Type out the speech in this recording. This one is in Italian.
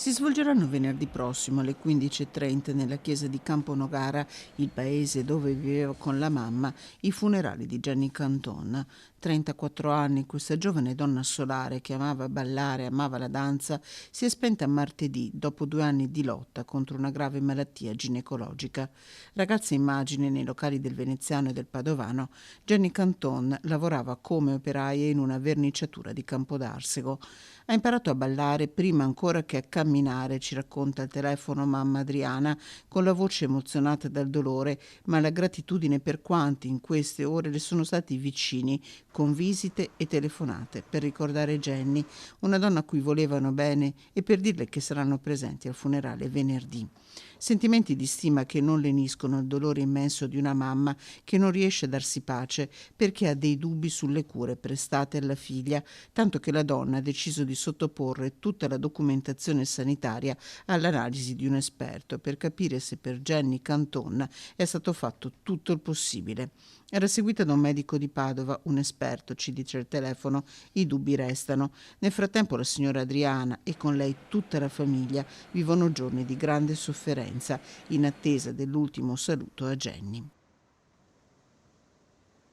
Si svolgeranno venerdì prossimo alle 15:30 nella chiesa di Camponogara, il paese dove viveva con la mamma, i funerali di Jenny Canton. 34 anni, questa giovane donna solare che amava ballare, amava la danza, si è spenta martedì dopo 2 anni di lotta contro una grave malattia ginecologica. Ragazza immagine nei locali del Veneziano e del Padovano, Jenny Canton lavorava come operaia in una verniciatura di Campodarsego. Ha imparato a ballare prima ancora che a camminare, ci racconta al telefono mamma Adriana, con la voce emozionata dal dolore, ma la gratitudine per quanti in queste ore le sono stati vicini, con visite e telefonate, per ricordare Jenny, una donna a cui volevano bene e per dirle che saranno presenti al funerale venerdì. Sentimenti di stima che non leniscono il dolore immenso di una mamma che non riesce a darsi pace perché ha dei dubbi sulle cure prestate alla figlia, tanto che la donna ha deciso di sottoporre tutta la documentazione sanitaria all'analisi di un esperto per capire se per Jenny Canton è stato fatto tutto il possibile. Era seguita da un medico di Padova, un esperto, ci dice il telefono, i dubbi restano. Nel frattempo la signora Adriana e con lei tutta la famiglia vivono giorni di grande sofferenza in attesa dell'ultimo saluto a Jenny.